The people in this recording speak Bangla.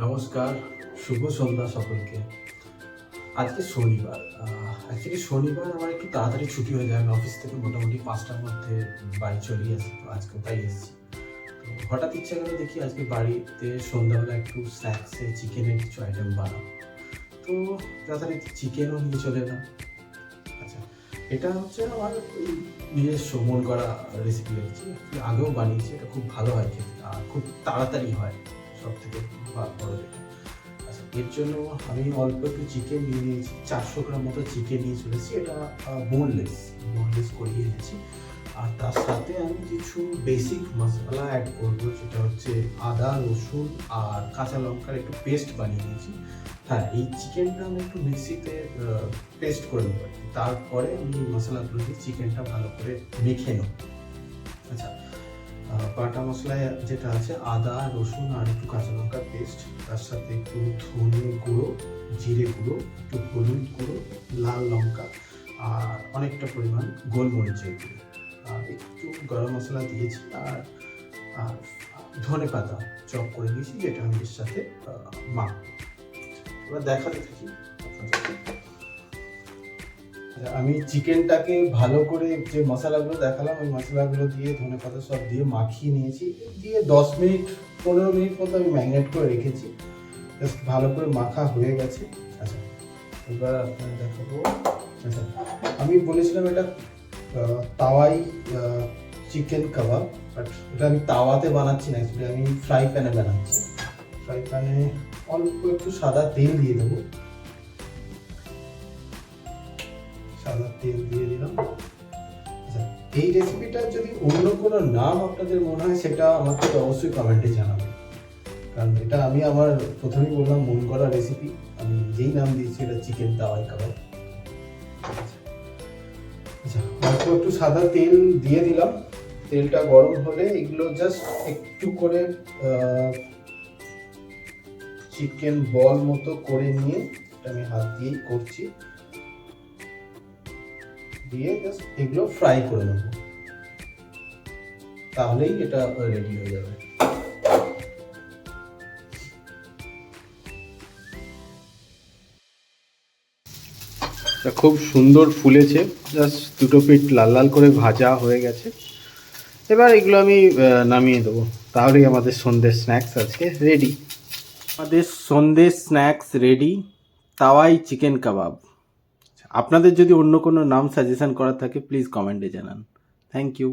নমস্কার, শুভ সন্ধ্যা সকলকে। আজকে শনিবার। অ্যাকচুয়ালি শনিবার আমার একটু তাড়াতাড়ি ছুটি হয়ে যায়। আমি অফিস থেকে মোটামুটি ৫টার মধ্যে বাড়ি চলে আসি। তো আজকেও তাই এসেছি। তো হঠাৎ ইচ্ছা গেল দেখি আজকে বাড়িতে সন্ধ্যাবেলা একটু স্ন্যাক্সে চিকেনের কিছু আইটেম বানাবো। তো যথারীতি চিকেনও নিয়ে চলে এলাম। আচ্ছা, এটা হচ্ছে আমার ওই নিজস্ব মন করা রেসিপি রেখেছি। আগেও বানিয়েছি, এটা খুব ভালো হয় খেতে আর খুব তাড়াতাড়ি হয়, সব থেকে বড় যেটা। আচ্ছা, এর জন্য আমি অল্প একটু চিকেন নিয়ে নিয়েছি, 400 গ্রাম মতো চিকেন নিয়ে চলেছি। এটা বোনলেস করিয়ে এনেছি। আর তার সাথে আমি কিছু বেসিক মশলা অ্যাড করবো, যেটা হচ্ছে আদা, রসুন আর কাঁচা লঙ্কার একটু পেস্ট বানিয়ে নিয়েছি। হ্যাঁ, এই চিকেনটা আমি একটু মিক্সিতে পেস্ট করে নেবো। তারপরে আমি মশলাগুলো দিয়ে চিকেনটা ভালো করে মেখে নেব। আচ্ছা, বাটা মশলায় যেটা আছে আদা, রসুন আর একটু কাঁচা লঙ্কার পেস্ট, তার সাথে একটু ধনে গুঁড়ো, জিরে গুঁড়ো, একটু হলুদ গুঁড়ো, লাল লঙ্কা আর অনেকটা পরিমাণ গোলমরিচের গুঁড়ো, আর একটু গরম মশলা দিয়েছি আর আর ধনে পাতা চপ করে নিয়েছি, যেটা আমি এর সাথে মাখবো। এবার দেখাতে থাকি আপনাদেরকে। আমি চিকেনটাকে ভালো করে যে মশলাগুলো দেখালাম, ওই মশলাগুলো দিয়ে ধনে পাতা সব দিয়ে মাখিয়ে নিয়েছি। দিয়ে 10 মিনিট 15 মিনিট মতো আমি ম্যারিনেট করে রেখেছি। জাস্ট ভালো করে মাখা হয়ে গেছে। আচ্ছা, এবার আপনাকে দেখাবো। আচ্ছা, আমি বলেছিলাম এটা তাওয়াই চিকেন কাবাব, বাট এটা আমি তাওয়াতে বানাচ্ছি না, অ্যাকচুয়ালি আমি ফ্রাই প্যানে বানাচ্ছি। ফ্রাই প্যানে অল্প একটু সাদা তেল দিয়ে দেবো। সাদা তেল দিয়ে দিলাম। আচ্ছা, এই রেসিপিটার যদি অন্য কোনো নাম আপনাদের মনে হয়, সেটা আমাকে অবশ্যই কমেন্টে জানাবেন, কারণ এটা আমি আমার প্রথমেই বললাম মন করা রেসিপি। আমি যেই নাম দিয়েছি এটা চিকেন তাওয়াই কাবাব। আচ্ছা, অল্প একটু সাদা তেল দিয়ে দিলাম। তেলটা গরম হলে এগুলো জাস্ট একটু করে চিকেন বল মতো করে নিয়ে, এটা আমি হাত দিয়েই করছি, দিয়ে জাস্ট এগুলো ফ্রাই করে নেব, তাহলেই এটা রেডি হয়ে যাবে। খুব সুন্দর ফুলেছে, জাস্ট দুটো পিঠ লাল লাল করে ভাজা হয়ে গেছে। এবার এগুলো আমি নামিয়ে দেবো, তাহলেই আমাদের সন্ধ্যের স্ন্যাক্স আজকে রেডি। আমাদের সন্ধ্যের স্ন্যাক্স রেডি, তাওয়াই চিকেন কাবাব। আপনাদের যদি অন্য কোনো নাম সাজেশন করা থাকে প্লিজ কমেন্টে জানান। Thank you.